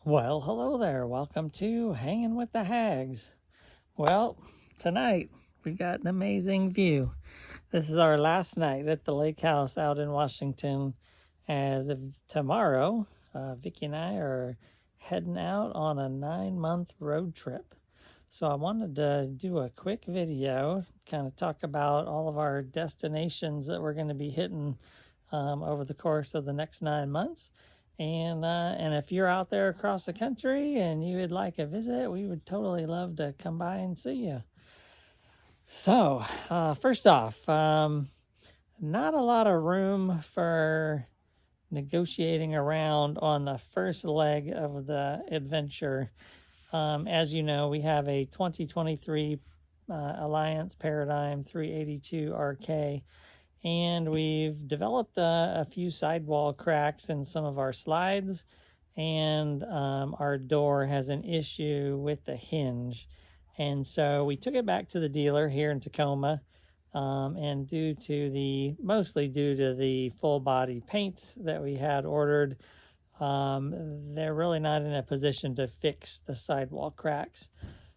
Well, hello there. Welcome to Hanging with the Hags. Well, tonight we got an amazing view. This is our last night at the lake house out in Washington. As of tomorrow, Vicki and I are heading out on a 9-month road trip. So I wanted to do a quick video, kind of talk about all of our destinations that we're going to be hitting over the course of the next 9 months. And if you're out there across the country and you would like a visit, we would totally love to come by and see you. So, first off, not a lot of room for negotiating around on the first leg of the adventure. As you know, we have a 2023 Alliance Paradigm 382 RK, and we've developed a few sidewall cracks in some of our slides, and our door has an issue with the hinge. And so we took it back to the dealer here in Tacoma, and mostly due to the full body paint that we had ordered, they're really not in a position to fix the sidewall cracks.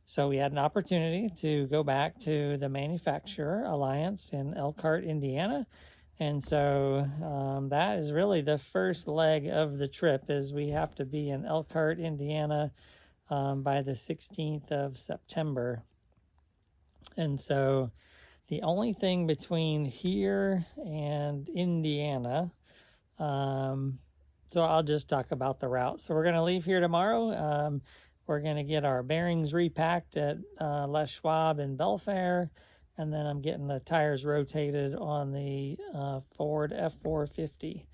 So we had an opportunity to go back to the manufacturer, Alliance, in Elkhart, Indiana. And so that is really the first leg of the trip, is we have to be in Elkhart, Indiana by the 16th of September. And so the only thing between here and Indiana, so I'll just talk about the route. So we're going to leave here tomorrow. We're going to get our bearings repacked at Les Schwab in Belfair, and then I'm getting the tires rotated on the Ford F450.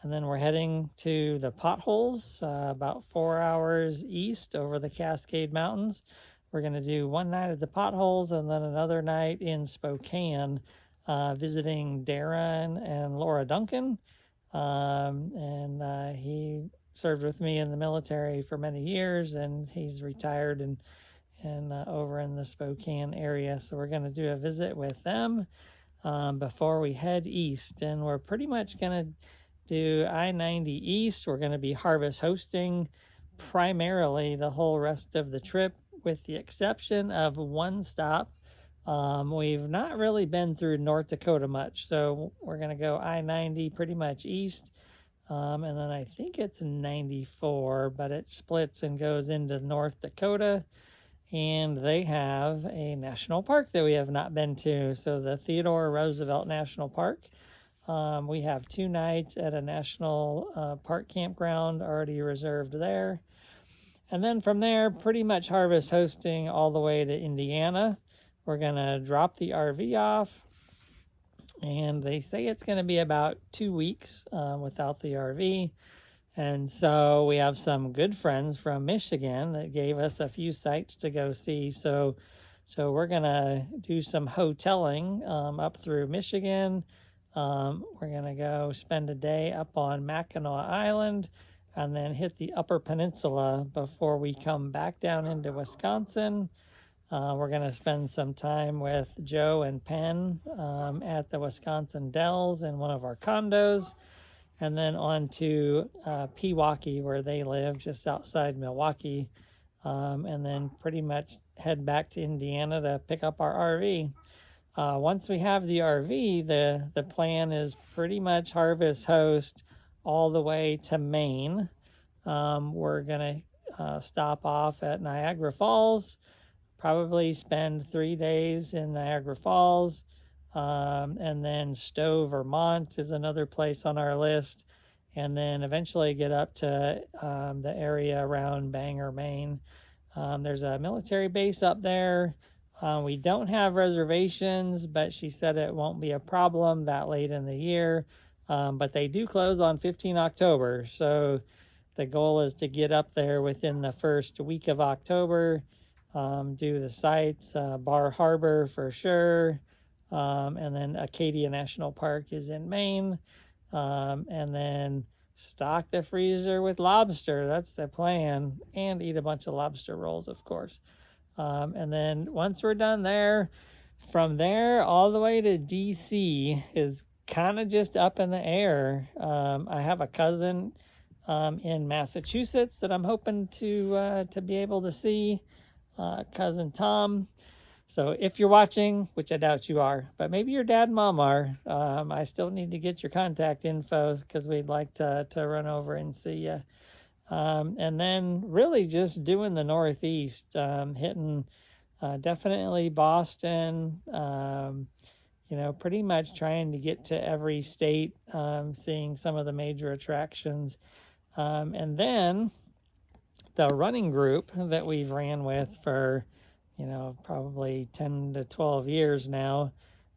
And then we're heading to the Potholes, about 4 hours east over the Cascade Mountains. We're going to do one night at the Potholes and then another night in Spokane, visiting Darren and Laura Duncan. He served with me in the military for many years, and he's retired and over in the Spokane area. So we're going to do a visit with them before we head east. And we're pretty much going to do I-90 east. We're going to be harvest hosting primarily the whole rest of the trip, with the exception of one stop. We've not really been through North Dakota much, so we're going to go I-90 pretty much east. And then I think it's 94, but it splits and goes into North Dakota. And they have a national park that we have not been to. So the Theodore Roosevelt National Park. We have 2 nights at a national park campground already reserved there. And then from there, pretty much harvest hosting all the way to Indiana. We're going to drop the RV off. And they say it's going to be about 2 weeks without the RV. And so we have some good friends from Michigan that gave us a few sites to go see. So we're going to do some hoteling up through Michigan. We're going to go spend a day up on Mackinac Island and then hit the Upper Peninsula before we come back down into Wisconsin. We're going to spend some time with Joe and Penn at the Wisconsin Dells in one of our condos, and then on to Pewaukee, where they live just outside Milwaukee, and then pretty much head back to Indiana to pick up our RV. Once we have the RV, the plan is pretty much harvest host all the way to Maine. We're going to stop off at Niagara Falls, probably spend 3 days in Niagara Falls, and then Stowe, Vermont is another place on our list, and then eventually get up to the area around Bangor, Maine. There's a military base up there. We don't have reservations, but she said it won't be a problem that late in the year, but they do close on 15 October, so the goal is to get up there within the first week of October. Do the sites, Bar Harbor for sure, and then Acadia National Park is in Maine, and then stock the freezer with lobster. That's the plan, and eat a bunch of lobster rolls, of course. And then once we're done there, from there all the way to DC is kind of just up in the air. I have a cousin in Massachusetts that I'm hoping to be able to see. Cousin Tom. So if you're watching, which I doubt you are, but maybe your dad and mom are, I still need to get your contact info because we'd like to run over and see you. And then really just doing the Northeast, hitting definitely Boston, pretty much trying to get to every state, seeing some of the major attractions. And then the running group that we've ran with for, probably 10 to 12 years now,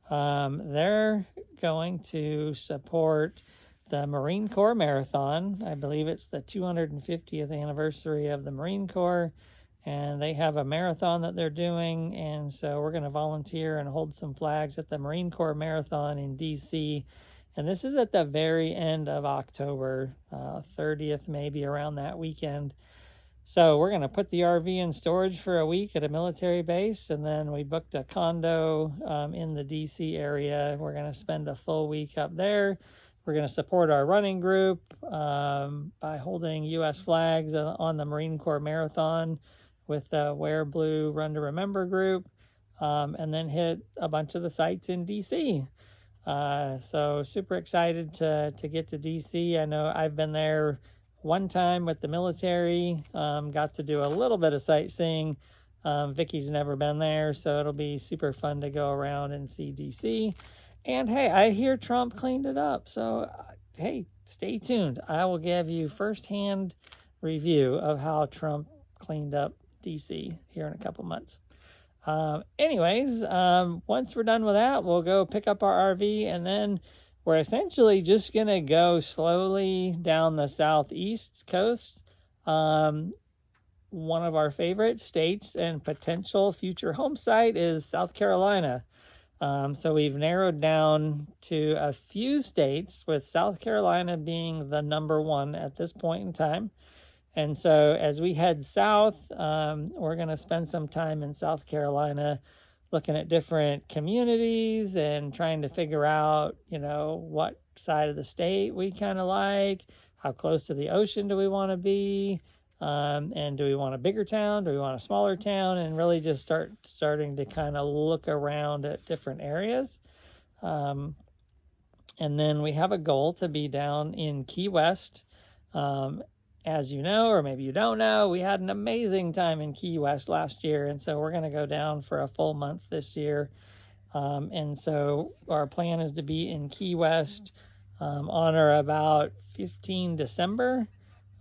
they're going to support the Marine Corps Marathon. I believe it's the 250th anniversary of the Marine Corps, and they have a marathon that they're doing, and so we're going to volunteer and hold some flags at the Marine Corps Marathon in DC, and this is at the very end of October, 30th, maybe around that weekend. So we're going to put the RV in storage for a week at a military base, and then we booked a condo in the DC area. We're going to spend a full week up there. We're going to support our running group by holding U.S. flags on the Marine Corps Marathon with the Wear Blue Run to Remember group, and then hit a bunch of the sites in DC. So super excited to get to DC. I know I've been there one time with the military, got to do a little bit of sightseeing. Vicky's never been there, so it'll be super fun to go around and see DC. And hey, I hear Trump cleaned it up, so hey, stay tuned. I will give you firsthand review of how Trump cleaned up DC here in a couple months. Anyways, once we're done with that, we'll go pick up our RV, and then we're essentially just going to go slowly down the southeast coast. One of our favorite states and potential future home site is South Carolina. So we've narrowed down to a few states, with South Carolina being the number one at this point in time. And so as we head south, we're going to spend some time in South Carolina looking at different communities and trying to figure out, what side of the state we kind of like, how close to the ocean do we want to be, and do we want a bigger town, do we want a smaller town, and really just starting to kind of look around at different areas. And then we have a goal to be down in Key West. As you know, or maybe you don't know, we had an amazing time in Key West last year, and so we're going to go down for a full month this year. And so our plan is to be in Key West on or about 15 December.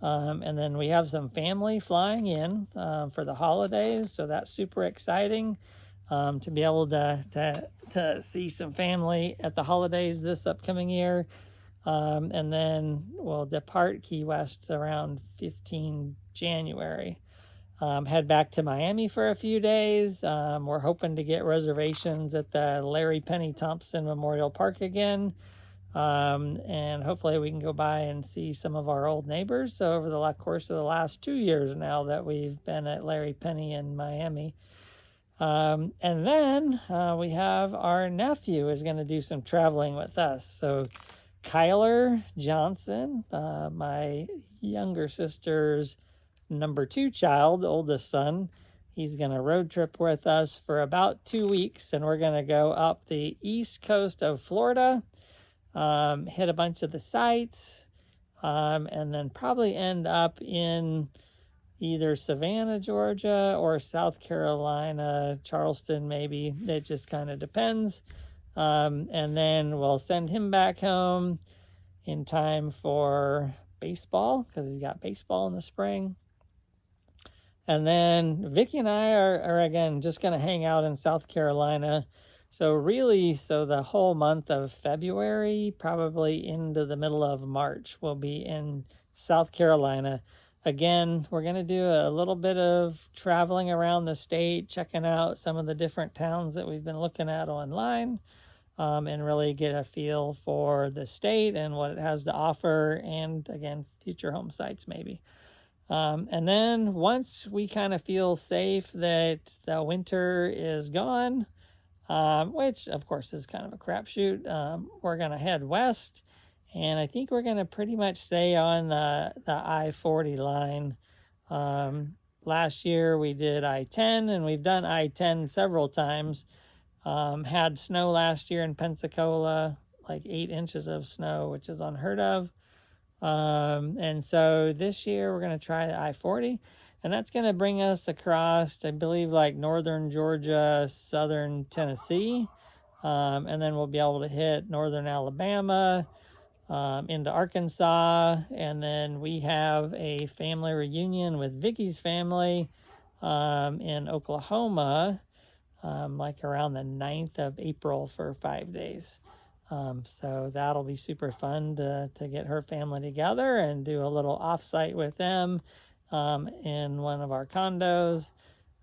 And then we have some family flying in for the holidays, so that's super exciting to be able to see some family at the holidays this upcoming year. And then we'll depart Key West around 15 January. Head back to Miami for a few days. We're hoping to get reservations at the Larry Penny Thompson Memorial Park again. And hopefully we can go by and see some of our old neighbors. So over the course of the last 2 years now that we've been at Larry Penny in Miami. And then we have our nephew is going to do some traveling with us. So Kyler Johnson, my younger sister's number 2 child, the oldest son, he's going to road trip with us for about 2 weeks, and we're going to go up the east coast of Florida, hit a bunch of the sites, and then probably end up in either Savannah, Georgia, or South Carolina, Charleston maybe. It just kind of depends. And then we'll send him back home in time for baseball, because he's got baseball in the spring. And then Vicky and I are again just going to hang out in South Carolina. So the whole month of February, probably into the middle of March, we'll be in South Carolina. Again, we're going to do a little bit of traveling around the state, checking out some of the different towns that we've been looking at online. And really get a feel for the state and what it has to offer, and again, future home sites maybe. And then once we kind of feel safe that the winter is gone, which of course is kind of a crapshoot, we're going to head west And I think we're going to pretty much stay on the I-40 line. Last year we did I-10, and we've done I-10 several times. Had snow last year in Pensacola, like 8 inches of snow, which is unheard of. And so this year we're going to try the I-40, and that's going to bring us across, I believe, like northern Georgia, southern Tennessee. And then we'll be able to hit northern Alabama, into Arkansas. And then we have a family reunion with Vicky's family in Oklahoma, like around the 9th of April for 5 days. So that'll be super fun to get her family together and do a little offsite with them in one of our condos.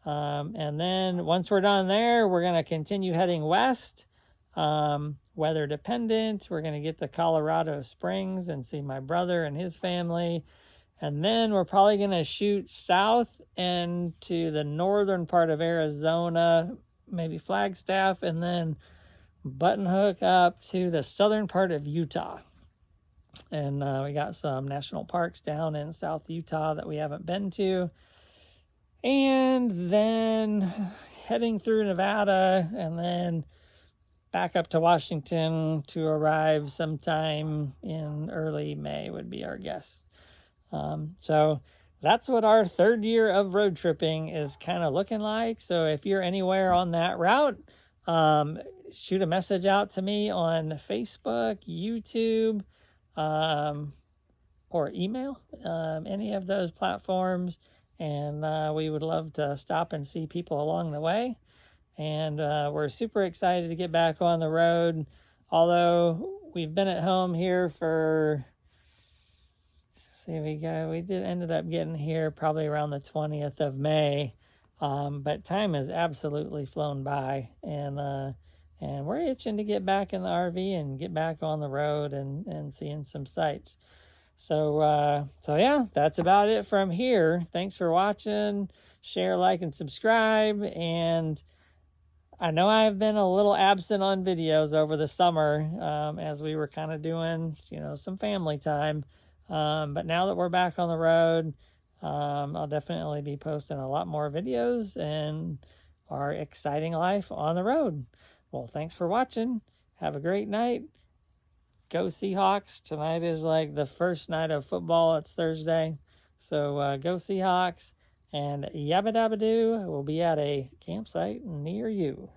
And then once we're done there, we're going to continue heading west, weather dependent. We're going to get to Colorado Springs and see my brother and his family. And then we're probably going to shoot south into the northern part of Arizona, maybe Flagstaff, and then button hook up to the southern part of Utah. And we got some national parks down in South Utah that we haven't been to. And then heading through Nevada and then back up to Washington to arrive sometime in early May would be our guess. So that's what our 3rd year of road tripping is kind of looking like. So if you're anywhere on that route, shoot a message out to me on Facebook, YouTube, or email, any of those platforms. And we would love to stop and see people along the way. And we're super excited to get back on the road. Although we've been at home here for, we ended up getting here probably around the 20th of May. But time has absolutely flown by, and we're itching to get back in the RV and get back on the road and seeing some sights. So yeah, that's about it from here. Thanks for watching. Share, like, and subscribe. And I know I've been a little absent on videos over the summer, as we were kind of doing, some family time. But now that we're back on the road, I'll definitely be posting a lot more videos and our exciting life on the road. Well, thanks for watching. Have a great night. Go Seahawks. Tonight is like the first night of football. It's Thursday. So go Seahawks. And yabba dabba doo, we'll be at a campsite near you.